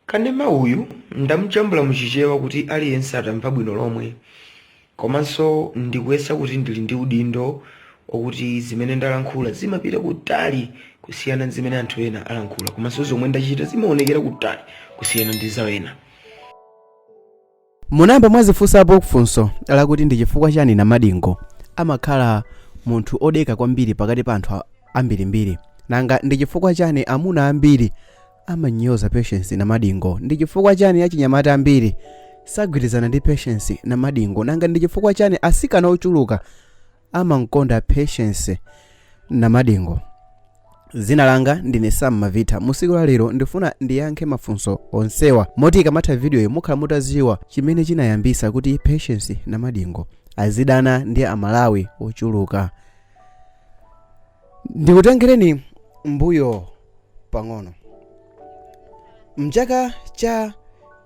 Kanema uyu ndamujambula muchichewa kuti aliyense atamva bwino lomwe, komanso ndikuyesa kuti ndili ndi udindo okuti zimene ndalankhula zimapita kutali kusiyana zimene anthu ena alankhula, komanso zomwe ndachita zimaonekera kutali kusiyana ndi za ena. Munayamba mwazifunsapo funso lakuti ndi chifukwa chani Namadingo amakhala munthu odeka kwambiri pakati pa anthu ambirimbiri, nanga ndi chifukwa chani amuna ambiri amanyoza Patience Namadingo, ndi chifukwa chani achinyamata ambiri sagwirizana ndi Patience Namadingo, nanga ndi chifukwa chani asikana ochuluka amankonda Patience Namadingo. Zina langa ndine Sam Mavita. Musiku la lero ndifuna ndiyankhe mafunso onsewa moti ikamatha video iyi mukhala mutaziwa chimene chinayambisa kuti Patience Namadingo azidana ndi Amalawi ochuluka. Ndikutengereni mbuyo pang'ono. Mchaka cha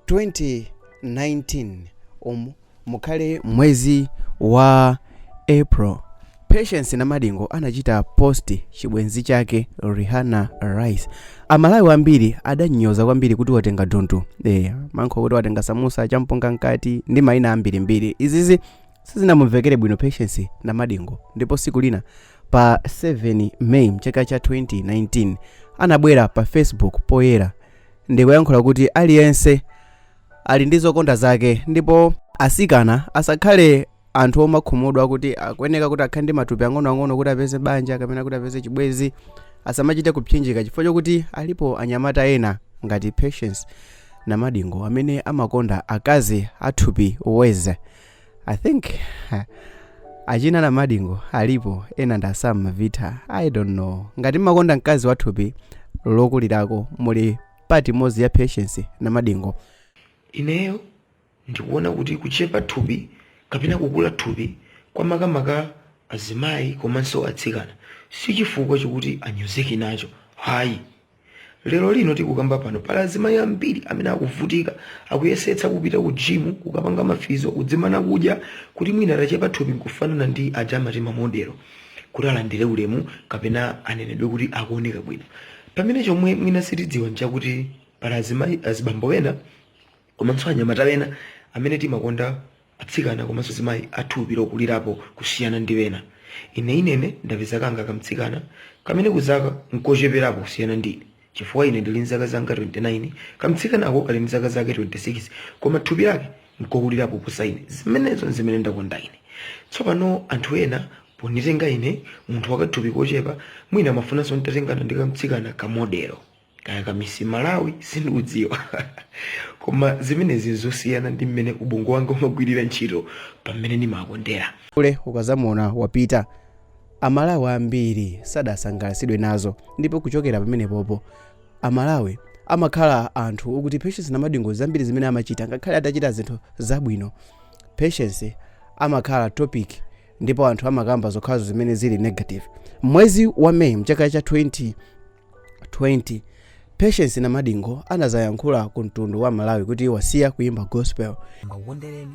2019 mukhale mwezi wa April, Patience Namadingo anachita posti chibwenzi chake Rihanna Rice. Amalawi ambiri adanyoza kwambiri kuti watenga tuntu, mankho kuti watenga samusa champonga nkati ndi maina ambirimbiri. Izizi sizinamumvekere bwino Patience Namadingo, ndipo siku lina pa 7 May mchaka cha 2019 anabwera pa Facebook poyera ndikuyankhula kuti aliyense ali ndi zokonda zake, ndipo asikana asakhale anthu omakhumudwa kuti akuyeneka kuti akhale ndi matupi ang'onoang'ono kuti apeze banja kapena kuti apeze chibwezi, asamachite kupsinjika chifukwa chokuti alipo anyamata ena ngati Patience Namadingo amene amakonda akazi athupi weze. I think achina Namadingo alipo ena nda Sam Mavita, I don't know. Ngati makonda mkazi wathupi lokulirako muli pati mozi ya Patience Namadingo. Ineyo ndikuona kuti kuchepa thupi kapena kukula thupi kwa makamaka azimayi komanso atsikana si chifukwa chokuti anyozeke nacho. Hayi, lero lino tikukamba pano pala azimayi ambiri amene akuvutika, akuyesetsa kupita ku gym kukapanga mafizo, kudzimana kudya kuti mwina atachepa thupi nkufanana ndi ajamati mamodelo kuti alandire ulemu kapena anenedwe kuti akuoneka bwino. Pamene chomwe mwina sitidziwa nchakuti pala azimayi azibambo ena komanso anyamata ena amene timakonda atsikana komanso azimayi athupi lokulirapo kusiyana ndi ena. Inene ndapeza kanga kamtsikana kamene kuzaka nkocheperapo kusiyana ndine, chifukwa ine ndili nzaka zanga 29, kamtsikanako kali nzaka zake 26, koma thupi lake nkokulirapo kuposa ine. Zimenezo zimene ndakonda ine. Tsopano anthu ena ponitenga ine munthu wakathupi kochepa, mwina mafunanso nditatengana ndi kamtsikana kamodelo kaya kamisi Malawi sindikudziwa koma zimenezi zosiyana ndi mmene ubongo wanga umagwirira ntchito pamene ndimakondera. Ule ukazamuona wapita, Amalawi ambiri sadasangalatsidwe nazo, ndipo kuchokera pamene popo Amalawi amakhala anthu ukuti Patience Namadingo zambiri zimene amachita ngakhale atachita zinthu zabwino, Patience amakhala topic ndipo anthu amakamba zokhazo zimene zili negative. Mwezi wa May mchaka cha 2020 Patience Namadingo anazayankhula ku mtundu wa Malawi kuti wasiya kuimba gospel. Ngakukondereni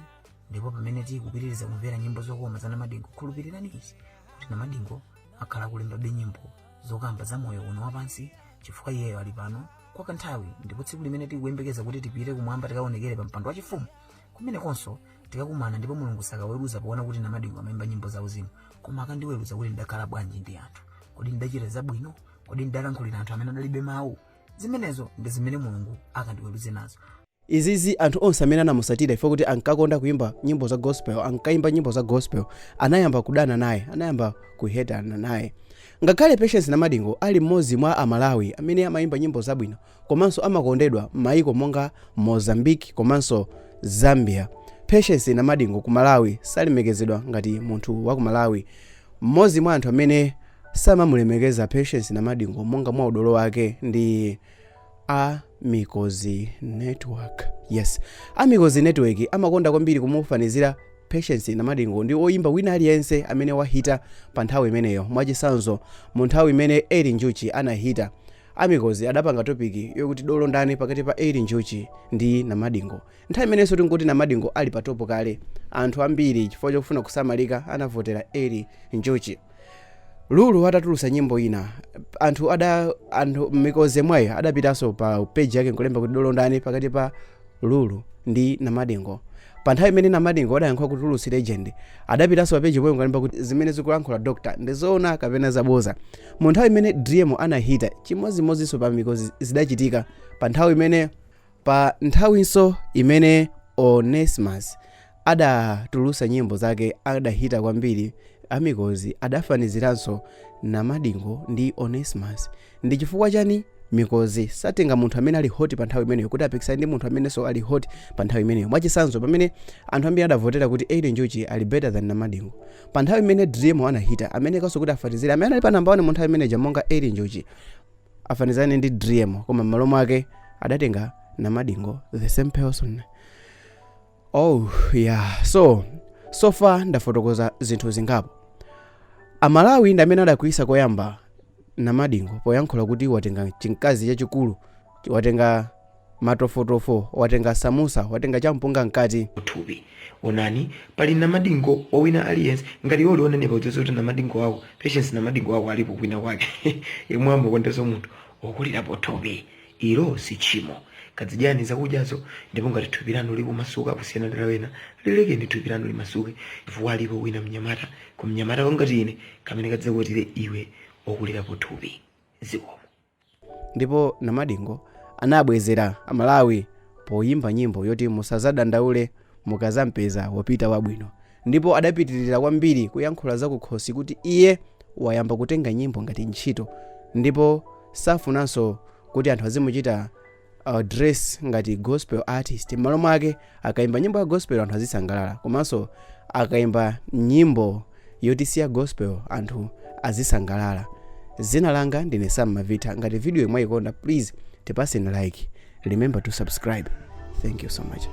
ndipo pamene tikupitiriza kumvera nyimbo zokoma za Namadingo, khulupirirani izi kuti Namadingo akhala kulemba nyimbo zokamba za moyo uno wapansi, chifukwa iyeyo ali pano kwa kanthawi, ndipo tsiku limene tikuyembekeza kuti tipite kumwamba tikaonekere pa mpando wachifumu kumene konso tikakumana, ndipo Mulungu sakaweruza poona kuti Namadingo amaimba nyimbo za uzimu, koma akandiweruza kuti ndakhala bwanji ndi anthu, kodi ndachita zabwino, kodi ndalankhulira anthu amene adalibe mawu. Zimenezo ndi zimene Mulungu akandiweruze nazo. Izizi anthu onse amene anamusatira ifo kuti ankakonda kuimba nyimbo za gospel, ankaimba nyimbo za gospel, anayamba kudana naye, anayamba kuhetana naye. Ngakhale Patience Namadingo ali mmodzi mwa Amalawi amene amaimba nyimbo zabwino komanso amakondedwa m'mayiko monga Mozambique komanso Zambia, Patience Namadingo ku Malawi salemekezedwa ngati munthu wa ku Malawi. Mmodzi mwa anthu amene samamulemekeza Patience Namadingo monga mwa udolo wake ndi Amikozi Network. Yes, Amikozi Network amakonda kwambiri kumufanizira Patience Namadingo ndi oyimba wina aliyense amene wahita pa nthawi imeneyo. Mwachisanzo mu nthawi imene Eri Njuchi anahita, Amikozi adapanga topic yokuti dolo ndani pakati pa Eri Njuchi ndi Namadingo. Nthawi imenenso tinkuti Namadingo ali patopo kale, anthu ambiri chifukwa chofuna kusamalika anavotera Eri Njuchi. Lulu atatulutsa nyimbo ina, anthu mikoze mwayo adapitanso pa page yake nkulemba kuti dolondani pakati pa Lulu ndi Namadingo. Pa nthawi imene Namadingo adayankhula kuti Lulu si legend, adapitanso pa page pomwe nkulemba kuti zimene zikulankhula doctor ndizoona kapena zaboza. Mu nthawi imene Dream anahita chimodzimodzinso pa mikozi zidachitika pa nthawinso imene Onesimus adatulutsa nyimbo zake adahita kwambiri. Amikozi adafaniziranso Namadingo ndi Onesimus. Ndi chifukwa chani? Mikozi satenga munthu amene ali hot pa nthawi imeneyo kuti apikisane ndi munthu amene so ali hot pa nthawi imeneyo. Mwachisanzo pamene anthu ambiri adavotera kuti Ellen Njuchi ali better than Namadingo, pa nthawi imene Dream anahita amene kanso kuti afanizire amene ali pa namba 1 mu nthawi imeneyo monga Ellen Njuchi afanizane ndi Dream, koma m'malo mwake adatenga Namadingo, the same person. Oh yeah, so far ndafotokoza zinthu zingapo. Amalawi ndi amene adakwisa koyamba Namadingo poyankhula kuti watenga chinkazi chachikulu, watenga matofotofo, watenga samusa, watenga champunga mkati thupi. Onani pali Namadingo wawina aliyense ngati yoli onenepa udzose kuti Namadingo wako Patience Namadingo wako alipo kwina kwake yemwe amukondesa munthu wokulirapo thupi. Ilo si chimo. Kadzijani zakudyazo ndipo ngati thupi lanu likumasuka kusiyana ndi lawena lileke ndi thupi lanu limasuke chifukwa alipo wina mnyamata ku mnyamata wangati ine kamene kadzakutire iwe wokulirapo thupi zikomo. Ndipo Namadingo anabwezera Amalawi poyimba nyimbo yoti musazadandaule mukazampeza wopita wabwino, ndipo adapitirira kwambiri kuyankhula za kukhosi kuti iye wayamba kutenga nyimbo ngati ntchito, ndipo safunanso kuti anthu azimuchita dress ngati gospel artist. M'malo mwake akayimba nyimbo ya gospel anthu azisangalala, komanso akayimba nyimbo yoti siya gospel anthu azisangalala. Zina langa ndine Sam Mavita. Ngati video mwayikonda please tipaseni like, remember to subscribe. Thank you so much.